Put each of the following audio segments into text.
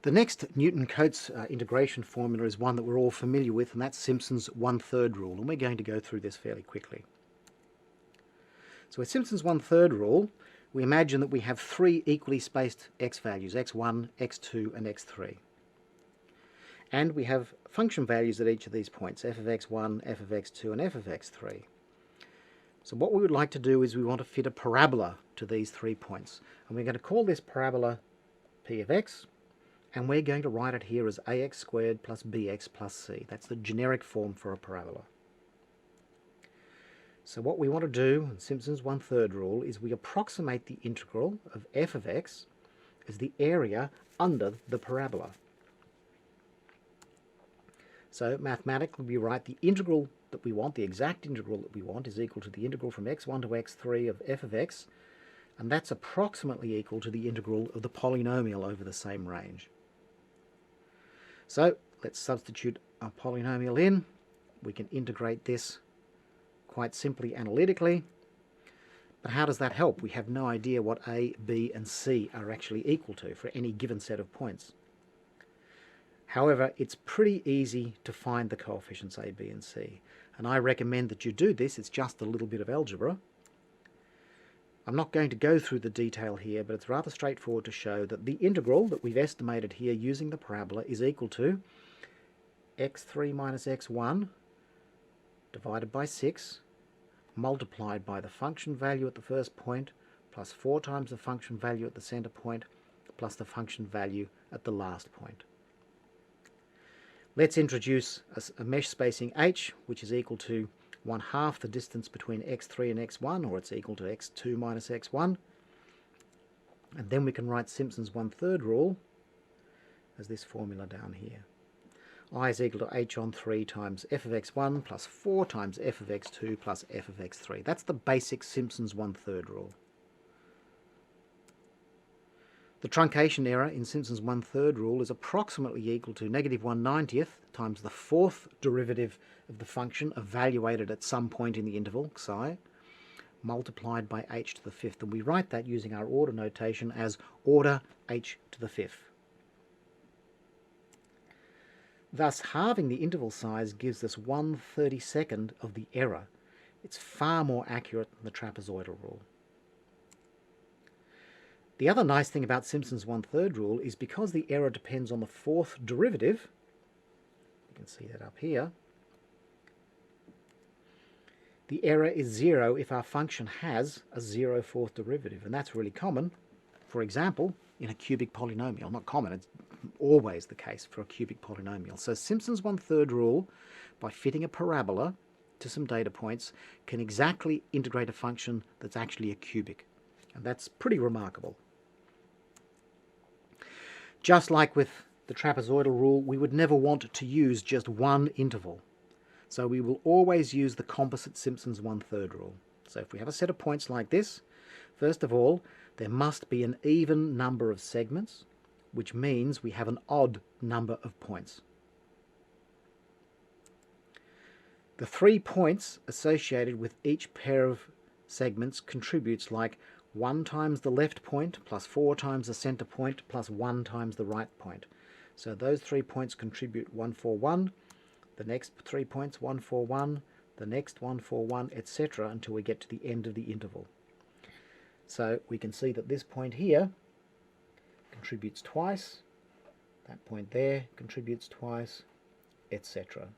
The next Newton-Cotes integration formula is one that we're all familiar with, and that's Simpsons 1/3 rule, and we're going to go through this fairly quickly. So with Simpsons 1/3 rule, we imagine that we have three equally spaced x values, x1, x2 and x3. And we have function values at each of these points, f of x1, f of x2 and f of x3. So what we would like to do is we want to fit a parabola to these 3 points. And we're going to call this parabola p of x, and we're going to write it here as ax squared plus bx plus c. That's the generic form for a parabola. So what we want to do in Simpsons 1/3 rule is we approximate the integral of f of x as the area under the parabola. So mathematically we write the integral that we want, the exact integral that we want, is equal to the integral from x1 to x3 of f of x, and that's approximately equal to the integral of the polynomial over the same range. So let's substitute our polynomial in. We can integrate this quite simply analytically. But how does that help? We have no idea what a, b and c are actually equal to for any given set of points. However, it's pretty easy to find the coefficients a, b and c, and I recommend that you do this. It's just a little bit of algebra. I'm not going to go through the detail here, but it's rather straightforward to show that the integral that we've estimated here using the parabola is equal to x3 minus x1 divided by 6 multiplied by the function value at the first point plus 4 times the function value at the center point plus the function value at the last point. Let's introduce a mesh spacing h, which is equal to 1/2 the distance between x3 and x1, or it's equal to x2 minus x1. And then we can write Simpsons 1/3 rule as this formula down here. I is equal to h on 3 times f of x1 plus 4 times f of x2 plus f of x3. That's the basic Simpsons 1/3 rule. The truncation error in Simpsons 1/3 rule is approximately equal to -1/90 times the fourth derivative of the function evaluated at some point in the interval, psi, multiplied by h to the fifth. And we write that using our order notation as order h to the fifth. Thus, halving the interval size gives us 1/32 of the error. It's far more accurate than the trapezoidal rule. The other nice thing about Simpsons 1/3 rule is because the error depends on the fourth derivative, you can see that up here, the error is 0 if our function has a 0 fourth derivative, and that's really common, for example, in a cubic polynomial. Not common, it's always the case for a cubic polynomial. So Simpsons 1/3 rule, by fitting a parabola to some data points, can exactly integrate a function that's actually a cubic, and that's pretty remarkable. Just like with the trapezoidal rule, we would never want to use just one interval. So we will always use the composite Simpsons 1/3 rule. So if we have a set of points like this, first of all, there must be an even number of segments, which means we have an odd number of points. The 3 points associated with each pair of segments contributes like 1 times the left point plus 4 times the center point plus 1 times the right point. So those 3 points contribute 1, 4, 1, the next 3 points 1, 4, 1, the next 1, 4, 1, etc. until we get to the end of the interval. So we can see that this point here contributes twice, that point there contributes twice, etc.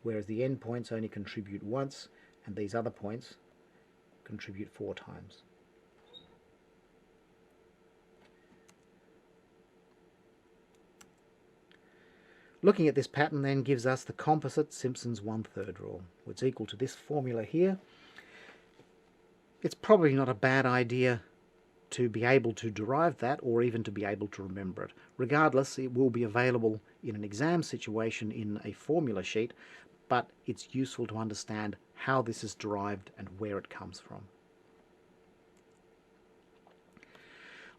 Whereas the end points only contribute once, and these other points contribute 4 times. Looking at this pattern then gives us the composite Simpsons 1/3 rule, which is equal to this formula here. It's probably not a bad idea to be able to derive that, or even to be able to remember it. Regardless, it will be available in an exam situation in a formula sheet, but it's useful to understand how this is derived and where it comes from.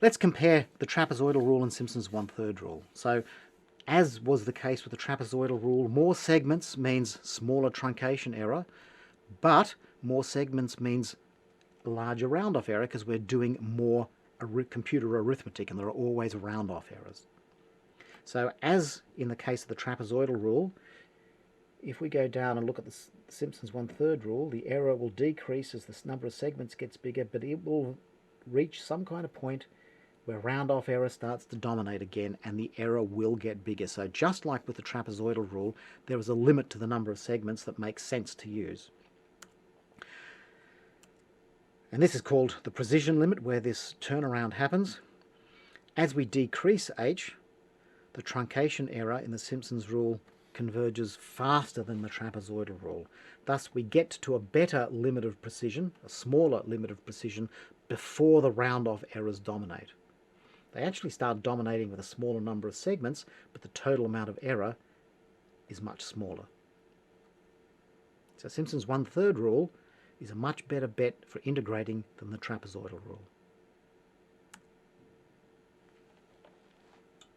Let's compare the trapezoidal rule and Simpsons 1/3 rule. So, as was the case with the trapezoidal rule, more segments means smaller truncation error, but more segments means larger round-off error because we're doing more computer arithmetic, and there are always round-off errors. So as in the case of the trapezoidal rule, if we go down and look at the Simpsons 1/3 rule, the error will decrease as the number of segments gets bigger, but it will reach some kind of point where round-off error starts to dominate again, and the error will get bigger. So just like with the trapezoidal rule, there is a limit to the number of segments that makes sense to use. And this is called the precision limit, where this turnaround happens. As we decrease h, the truncation error in the Simpsons rule converges faster than the trapezoidal rule. Thus we get to a better limit of precision, a smaller limit of precision, before the round-off errors dominate. They actually start dominating with a smaller number of segments, but the total amount of error is much smaller. So Simpsons 1/3 rule is a much better bet for integrating than the trapezoidal rule.